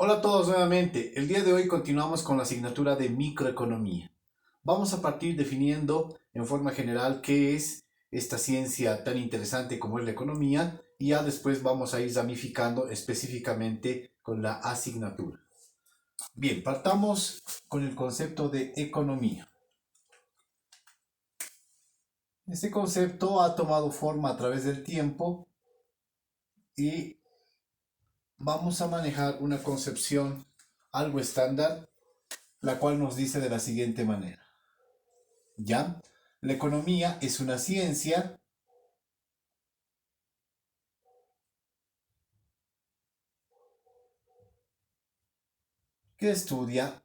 Hola a todos nuevamente. El día de hoy continuamos con la asignatura de microeconomía. Vamos a partir definiendo en forma general qué es esta ciencia tan interesante como es la economía y ya después vamos a ir ramificando específicamente con la asignatura. Bien, partamos con el concepto de economía. Este concepto ha tomado forma a través del tiempo y vamos a manejar una concepción algo estándar, la cual nos dice de la siguiente manera. ¿Ya? La economía es una ciencia que estudia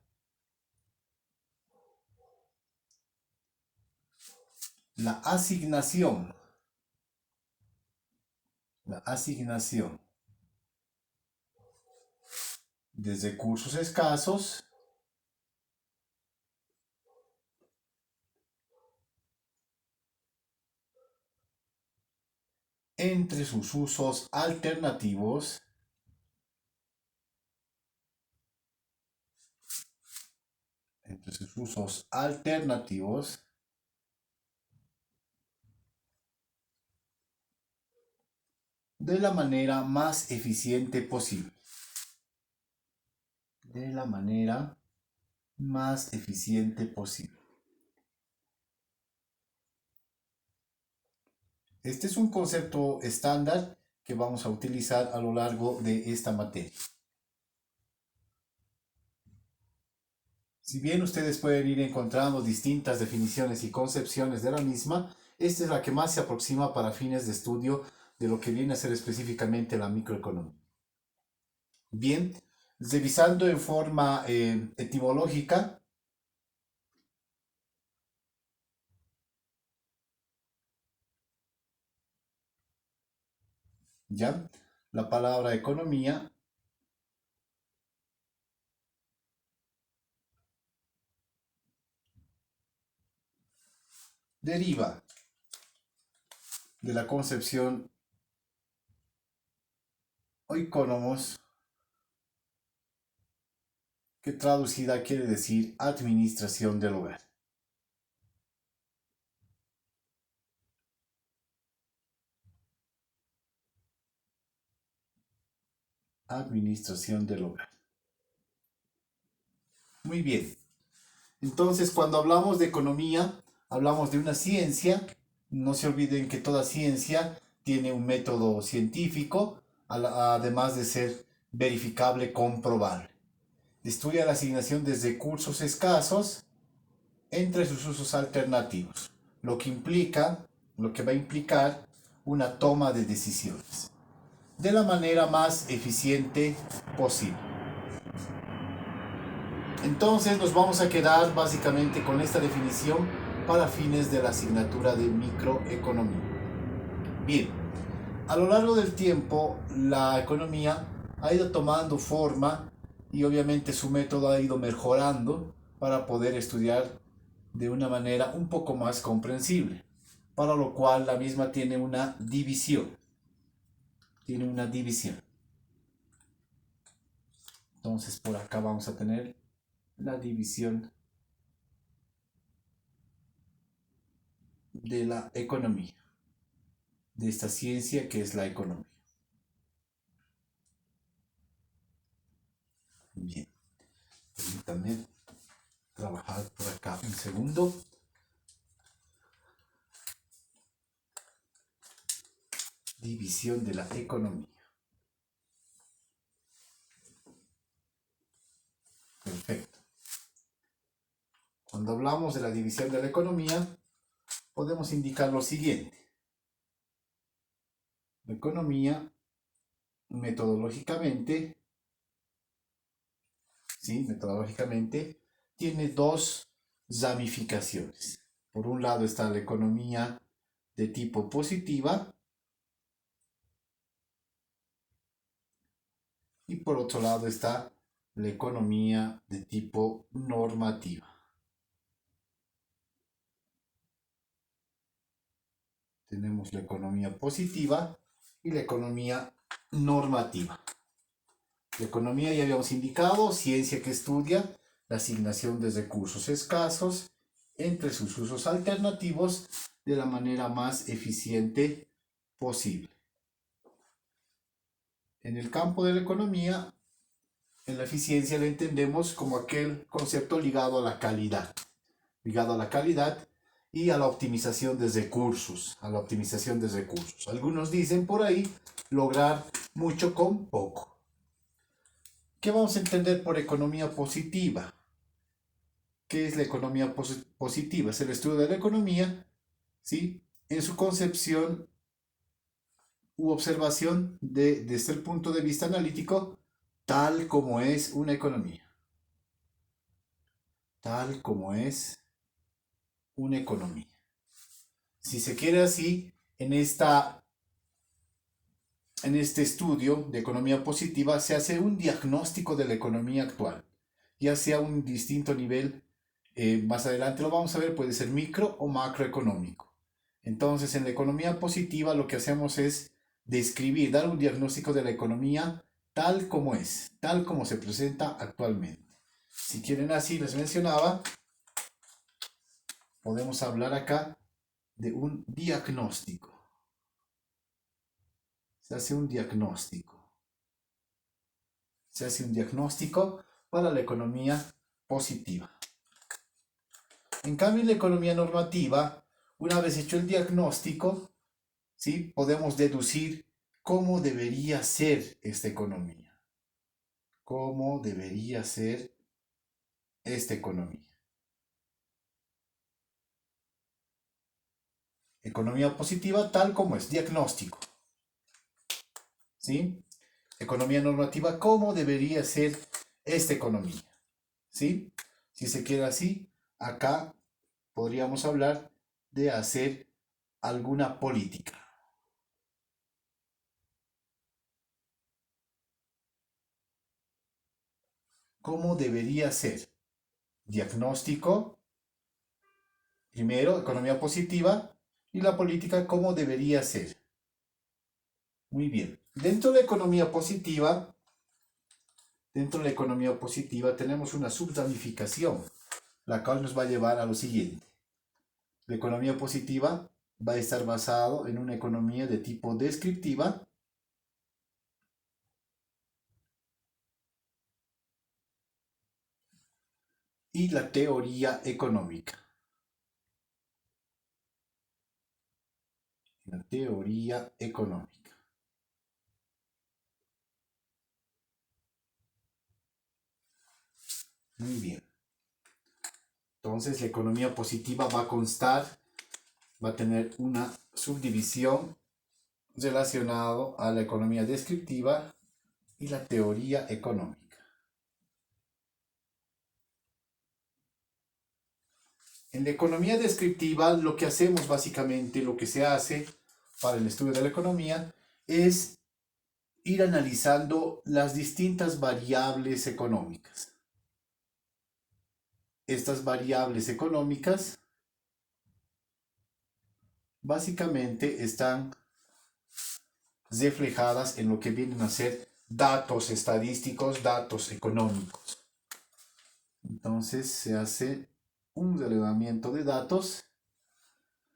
la asignación de recursos escasos entre sus usos alternativos de la manera más eficiente posible. De la manera más eficiente posible. Este es un concepto estándar que vamos a utilizar a lo largo de esta materia. Si bien ustedes pueden ir encontrando distintas definiciones y concepciones de la misma, esta es la que más se aproxima para fines de estudio de lo que viene a ser específicamente la microeconomía. Bien, revisando en forma etimológica, ya, la palabra economía deriva de la concepción oikonomos, que traducida quiere decir administración del hogar. Administración del hogar. Muy bien. Entonces, cuando hablamos de economía, hablamos de una ciencia. No se olviden que toda ciencia tiene un método científico, además de ser verificable, comprobable. Estudia la asignación de recursos escasos entre sus usos alternativos, lo que implica, lo que va a implicar una toma de decisiones de la manera más eficiente posible. Entonces nos vamos a quedar básicamente con esta definición para fines de la asignatura de microeconomía. Bien, a lo largo del tiempo la economía ha ido tomando forma y obviamente su método ha ido mejorando para poder estudiar de una manera un poco más comprensible, para lo cual la misma tiene una división. Tiene una división. Entonces por acá vamos a tener la división de la economía, de esta ciencia que es la economía. Bien, permítanme trabajar por acá un segundo. División de la economía. Perfecto. Cuando hablamos de la división de la economía, podemos indicar lo siguiente. La economía, metodológicamente, ¿sí? Metodológicamente, tiene dos ramificaciones. Por un lado está la economía de tipo positiva y por otro lado está la economía de tipo normativa. Tenemos la economía positiva y la economía normativa. La economía ya habíamos indicado, ciencia que estudia la asignación de recursos escasos entre sus usos alternativos de la manera más eficiente posible. En el campo de la economía, en la eficiencia la entendemos como aquel concepto ligado a la calidad y a la optimización de recursos, Algunos dicen por ahí lograr mucho con poco. ¿Qué vamos a entender por economía positiva? ¿Qué es la economía positiva? Es el estudio de la economía, ¿sí? En su concepción u observación desde el punto de vista analítico, tal como es una economía. Tal como es una economía. Si se quiere así, en este estudio de economía positiva se hace un diagnóstico de la economía actual, ya sea un distinto nivel, más adelante lo vamos a ver, puede ser micro o macroeconómico. Entonces, en la economía positiva lo que hacemos es describir, dar un diagnóstico de la economía tal como es, tal como se presenta actualmente. Si quieren así, les mencionaba, podemos hablar acá de un diagnóstico. Se hace un diagnóstico. Se hace un diagnóstico para la economía positiva. En cambio, en la economía normativa, una vez hecho el diagnóstico, ¿sí? Podemos deducir cómo debería ser esta economía. ¿Cómo debería ser esta economía? Economía positiva tal como es, diagnóstico. ¿Sí? Economía normativa, ¿cómo debería ser esta economía? ¿Sí? Si se queda así, acá podríamos hablar de hacer alguna política. ¿Cómo debería ser? Diagnóstico, primero, economía positiva, y la política, ¿cómo debería ser? Muy bien. Dentro de la economía positiva tenemos una subramificación, la cual nos va a llevar a lo siguiente. La economía positiva va a estar basado en una economía de tipo descriptiva y la teoría económica. La teoría económica. Muy bien. Entonces la economía positiva va a tener una subdivisión relacionada a la economía descriptiva y la teoría económica. En la economía descriptiva lo que hacemos básicamente, lo que se hace para el estudio de la economía es ir analizando las distintas variables económicas. Estas variables económicas básicamente están reflejadas en lo que vienen a ser datos estadísticos, datos económicos. Entonces se hace un relevamiento de datos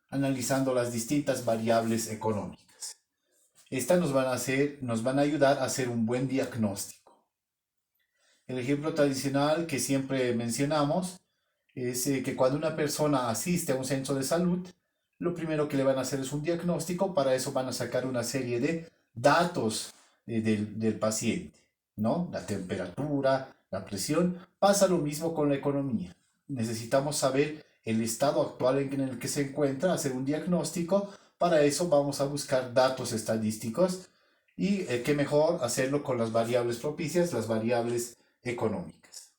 analizando las distintas variables económicas. Estas nos van a ayudar a hacer un buen diagnóstico. El ejemplo tradicional que siempre mencionamos es que cuando una persona asiste a un centro de salud, lo primero que le van a hacer es un diagnóstico, para eso van a sacar una serie de datos del paciente, ¿no? La temperatura, la presión. Pasa lo mismo con la economía. Necesitamos saber el estado actual en el que se encuentra, hacer un diagnóstico. Para eso vamos a buscar datos estadísticos y qué mejor hacerlo con las variables propicias, las variables económicas.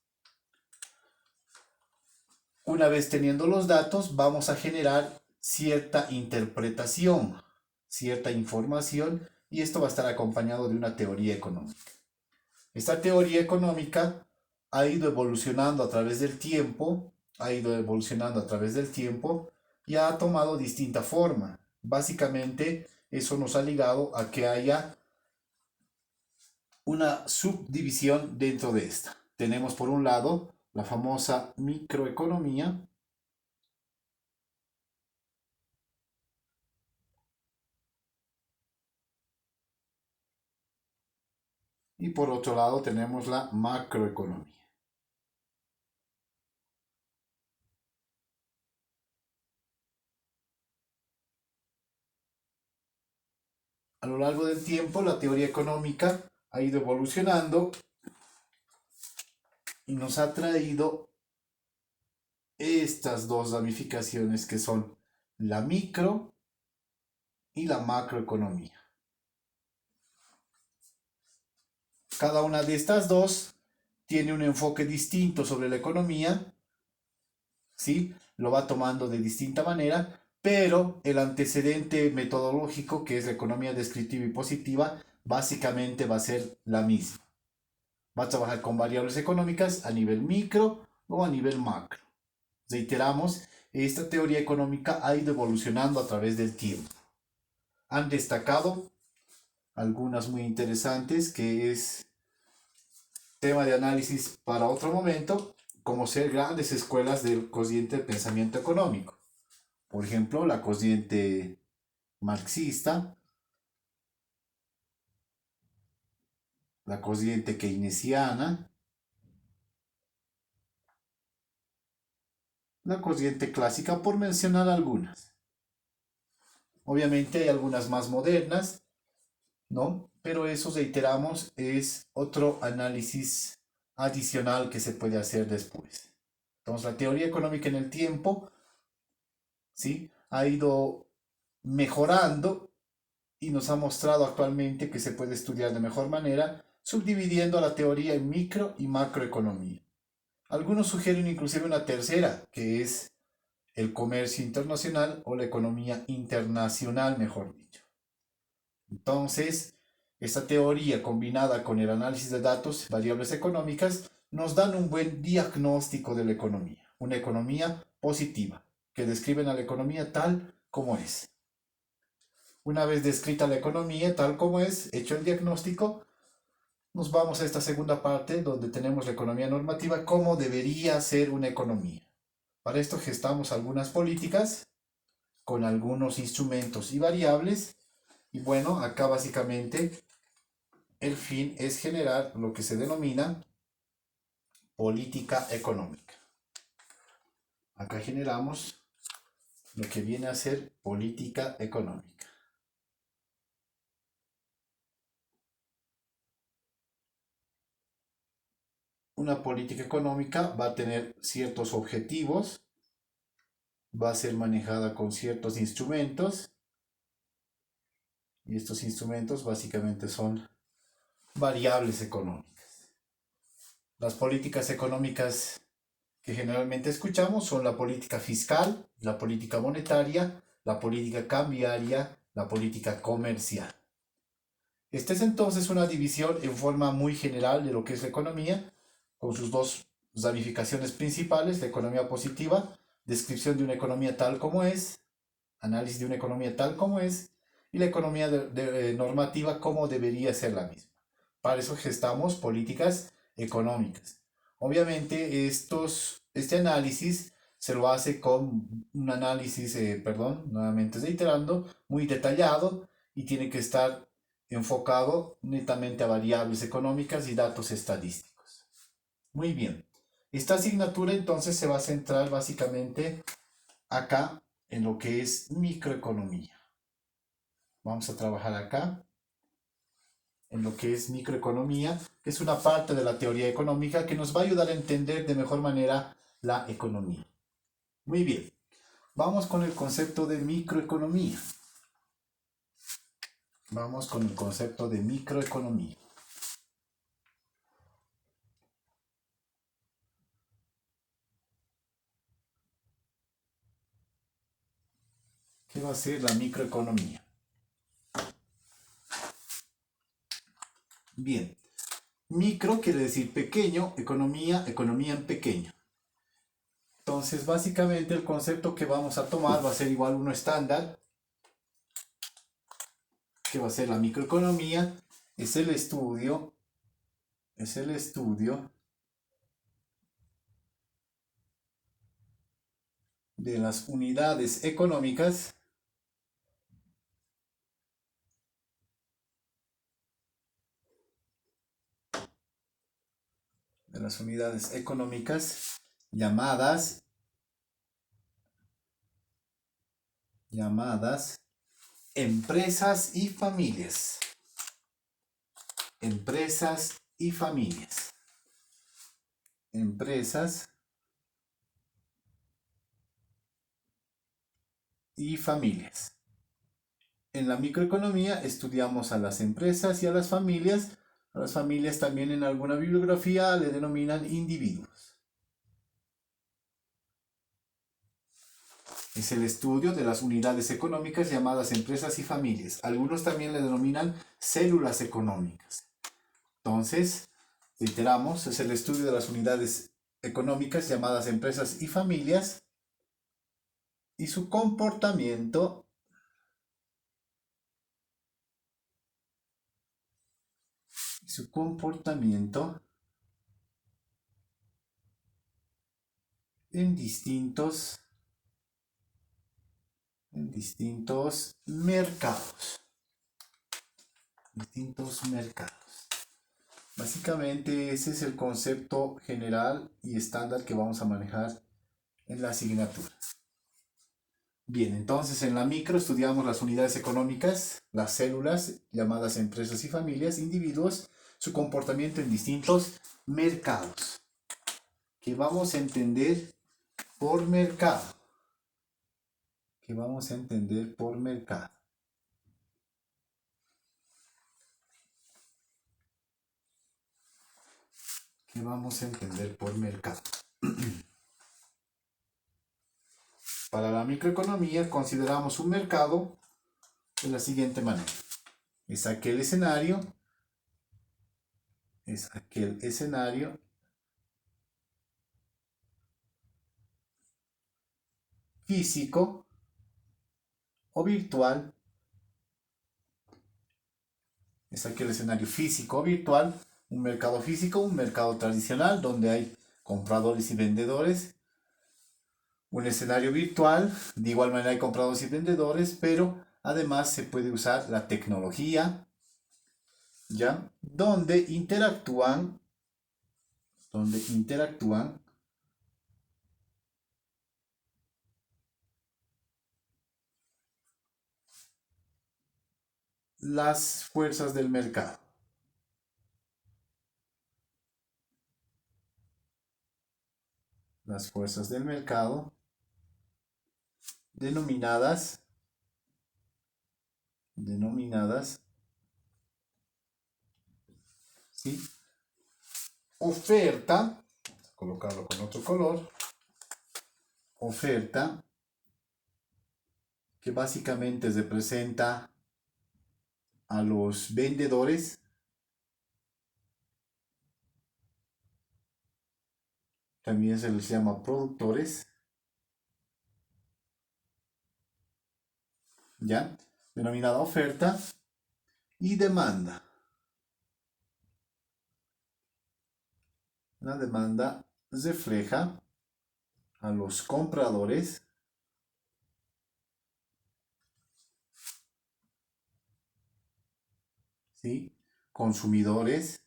Una vez teniendo los datos, vamos a generar cierta interpretación, cierta información, y esto va a estar acompañado de una teoría económica. Esta teoría económica ha ido evolucionando a través del tiempo, y ha tomado distinta forma. Básicamente, eso nos ha ligado a que haya una subdivisión dentro de esta. Tenemos por un lado la famosa microeconomía, y por otro lado tenemos la macroeconomía. A lo largo del tiempo, la teoría económica ha ido evolucionando y nos ha traído estas dos ramificaciones que son la micro y la macroeconomía. Cada una de estas dos tiene un enfoque distinto sobre la economía, ¿sí? Lo va tomando de distinta manera, pero el antecedente metodológico, que es la economía descriptiva y positiva, básicamente va a ser la misma. Va a trabajar con variables económicas a nivel micro o a nivel macro. Reiteramos, esta teoría económica ha ido evolucionando a través del tiempo. Han destacado algunas muy interesantes, que es tema de análisis para otro momento, como ser grandes escuelas del corriente de pensamiento económico. Por ejemplo, la corriente marxista, la corriente keynesiana, la corriente clásica, por mencionar algunas. Obviamente hay algunas más modernas, ¿no? Pero eso, reiteramos, es otro análisis adicional que se puede hacer después. Entonces, la teoría económica en el tiempo, ¿sí?, ha ido mejorando y nos ha mostrado actualmente que se puede estudiar de mejor manera, subdividiendo la teoría en micro y macroeconomía. Algunos sugieren inclusive una tercera, que es el comercio internacional o la economía internacional, mejor dicho. Entonces, esta teoría combinada con el análisis de datos, variables económicas, nos dan un buen diagnóstico de la economía, una economía positiva, que describen a la economía tal como es. Una vez descrita la economía tal como es, hecho el diagnóstico, nos vamos a esta segunda parte donde tenemos la economía normativa, cómo debería ser una economía. Para esto gestamos algunas políticas con algunos instrumentos y variables. Y bueno, acá básicamente el fin es generar lo que se denomina política económica. Acá generamos lo que viene a ser política económica. Una política económica va a tener ciertos objetivos, va a ser manejada con ciertos instrumentos, y estos instrumentos básicamente son variables económicas. Las políticas económicas que generalmente escuchamos son la política fiscal, la política monetaria, la política cambiaria, la política comercial. Esta es entonces una división en forma muy general de lo que es la economía, con sus dos ramificaciones principales: la economía positiva, descripción de una economía tal como es, análisis de una economía tal como es, y la economía normativa, como debería ser la misma. Para eso gestamos políticas económicas. Obviamente este análisis se lo hace con un análisis, nuevamente reiterando, muy detallado, y tiene que estar enfocado netamente a variables económicas y datos estadísticos. Muy bien. Esta asignatura entonces se va a centrar básicamente acá en lo que es microeconomía. Vamos a trabajar acá en lo que es microeconomía, que es una parte de la teoría económica que nos va a ayudar a entender de mejor manera la economía. Muy bien, vamos con el concepto de microeconomía. Vamos con el concepto de microeconomía. ¿Qué va a ser la microeconomía? Bien, micro quiere decir pequeño, economía, economía en pequeño. Entonces, básicamente el concepto que vamos a tomar va a ser igual uno estándar, que va a ser la microeconomía, es el estudio es el estudio de las unidades económicas llamadas empresas y familias. Empresas y familias. Empresas y familias. En la microeconomía estudiamos a las empresas y a las familias. A las familias también en alguna bibliografía le denominan individuos. Es el estudio de las unidades económicas llamadas empresas y familias. Algunos también le denominan células económicas. Entonces, reiteramos, es el estudio de las unidades económicas llamadas empresas y familias y su comportamiento en distintos mercados. Básicamente ese es el concepto general y estándar que vamos a manejar en la asignatura. Bien, entonces en la micro estudiamos las unidades económicas, las células llamadas empresas y familias, individuos, su comportamiento en distintos mercados, que vamos a entender por mercado. Para la microeconomía consideramos un mercado de la siguiente manera. Es aquel escenario físico o virtual. Es aquel escenario físico o virtual, un mercado físico, un mercado tradicional donde hay compradores y vendedores. Un escenario virtual, de igual manera hay compradores y vendedores, pero además se puede usar la tecnología, ¿ya? Donde interactúan las fuerzas del mercado. Las fuerzas del mercado denominadas ¿sí? Oferta, vamos a colocarlo con otro color, oferta, que básicamente representa a los vendedores, también se les llama productores, ¿ya? Denominada oferta y demanda. La demanda refleja a los compradores ¿sí? Consumidores,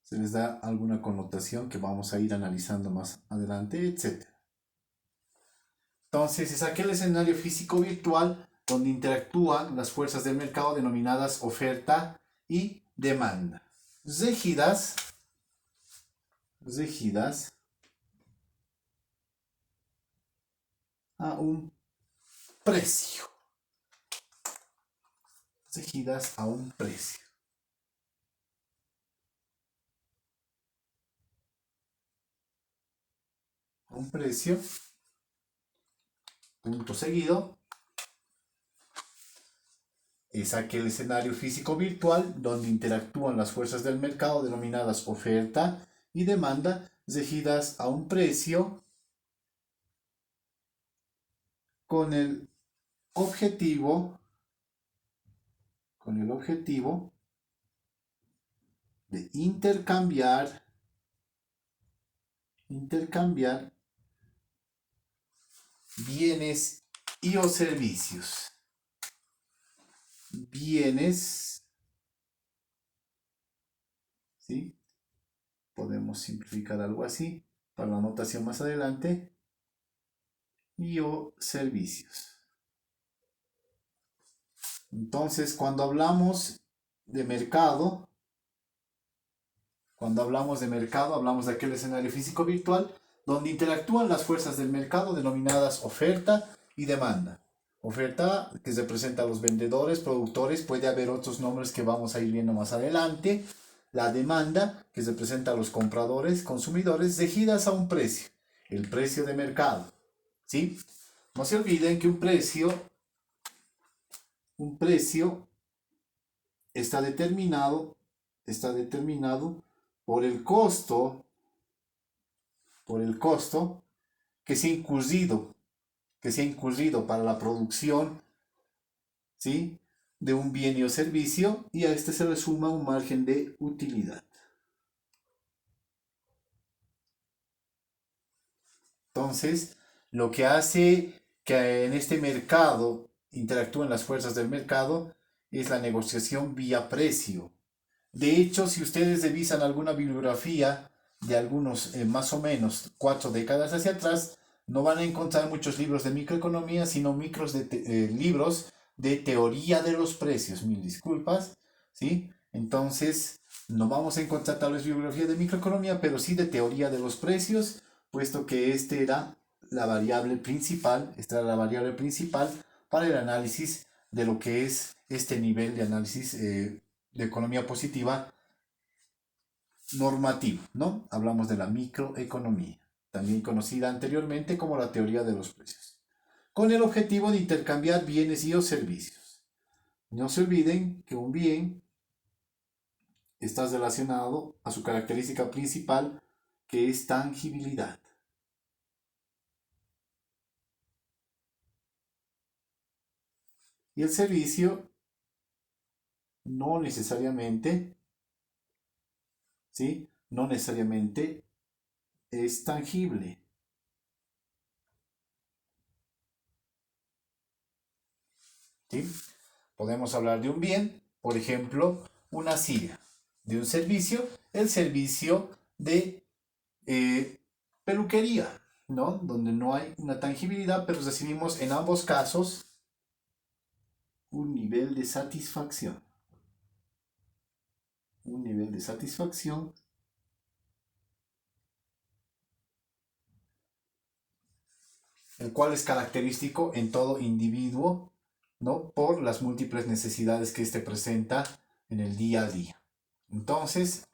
se les da alguna connotación que vamos a ir analizando más adelante, etc. Entonces, es aquel escenario físico virtual donde interactúan las fuerzas del mercado denominadas oferta y demanda, regidas a un precio. Regidas a un precio. Un precio, punto seguido, es aquel escenario físico virtual donde interactúan las fuerzas del mercado denominadas oferta y demanda, regidas a un precio con el objetivo de intercambiar bienes y o servicios. Bienes, ¿sí? Podemos simplificar algo así para la anotación más adelante. Y o servicios. Entonces, cuando hablamos de mercado, hablamos de aquel escenario físico virtual donde interactúan las fuerzas del mercado denominadas oferta y demanda. Oferta que representa a los vendedores, productores, puede haber otros nombres que vamos a ir viendo más adelante. La demanda que representa a los compradores, consumidores, regidas a un precio, el precio de mercado. ¿Sí? No se olviden que un precio está determinado por el costo que se ha incurrido para la producción, ¿sí?, de un bien o servicio, y a este se le suma un margen de utilidad. Entonces, lo que hace que en este mercado interactúen las fuerzas del mercado es la negociación vía precio. De hecho, si ustedes revisan alguna bibliografía de algunos más o menos 4 décadas hacia atrás, no van a encontrar muchos libros de microeconomía, sino libros de teoría de los precios. Mil disculpas, ¿sí? Entonces, no vamos a encontrar tal vez bibliografía de microeconomía, pero sí de teoría de los precios, puesto que esta era la variable principal para el análisis de lo que es este nivel de análisis de economía positiva normativa, ¿no? Hablamos de la microeconomía, también conocida anteriormente como la teoría de los precios, con el objetivo de intercambiar bienes y o servicios. No se olviden que un bien está relacionado a su característica principal, que es tangibilidad. Y el servicio no necesariamente, ¿sí?, no necesariamente es tangible. ¿Sí? Podemos hablar de un bien, por ejemplo, una silla; de un servicio, el servicio de peluquería, ¿no?, donde no hay una tangibilidad, pero recibimos en ambos casos un nivel de satisfacción. Un nivel de satisfacción el cual es característico en todo individuo, ¿no?, por las múltiples necesidades que éste presenta en el día a día. Entonces,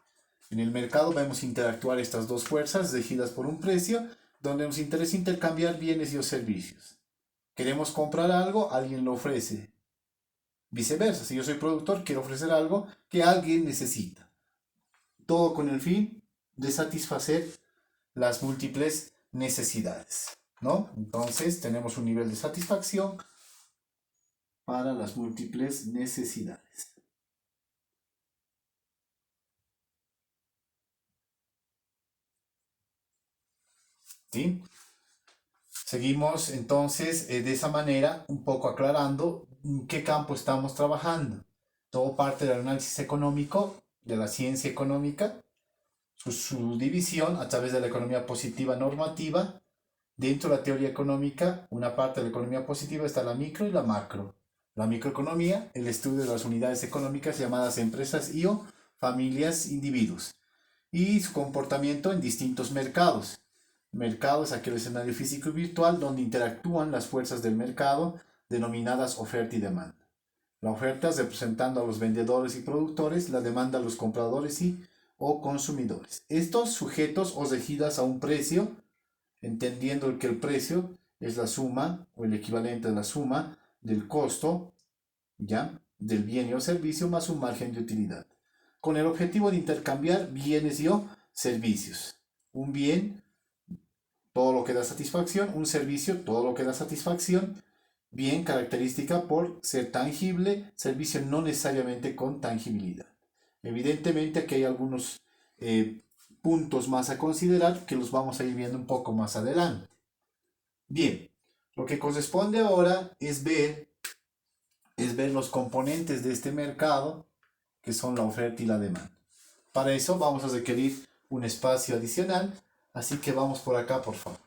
en el mercado vemos interactuar estas dos fuerzas regidas por un precio, donde nos interesa intercambiar bienes y o servicios. Queremos comprar algo, alguien lo ofrece. Viceversa, si yo soy productor, quiero ofrecer algo que alguien necesita. Todo con el fin de satisfacer las múltiples necesidades, ¿no? Entonces tenemos un nivel de satisfacción para las múltiples necesidades. ¿Sí? Seguimos entonces de esa manera, un poco aclarando en qué campo estamos trabajando. Todo parte del análisis económico, de la ciencia económica, su división a través de la economía positiva normativa. Dentro de la teoría económica, una parte de la economía positiva está la micro y la macro. La microeconomía, el estudio de las unidades económicas llamadas empresas y o familias, individuos, y su comportamiento en distintos mercados. Mercado es aquel escenario físico y virtual donde interactúan las fuerzas del mercado, denominadas oferta y demanda. La oferta representando a los vendedores y productores, la demanda a los compradores y o consumidores. Estos sujetos o regidas a un precio, entendiendo que el precio es la suma o el equivalente a la suma del costo, ¿ya?, del bien o servicio más un margen de utilidad, con el objetivo de intercambiar bienes y o servicios. Un bien, todo lo que da satisfacción; un servicio, todo lo que da satisfacción. Bien, característica por ser tangible; servicio no necesariamente con tangibilidad. Evidentemente aquí hay algunos puntos más a considerar que los vamos a ir viendo un poco más adelante. Bien, lo que corresponde ahora es ver los componentes de este mercado, que son la oferta y la demanda. Para eso vamos a requerir un espacio adicional, así que vamos por acá, por favor.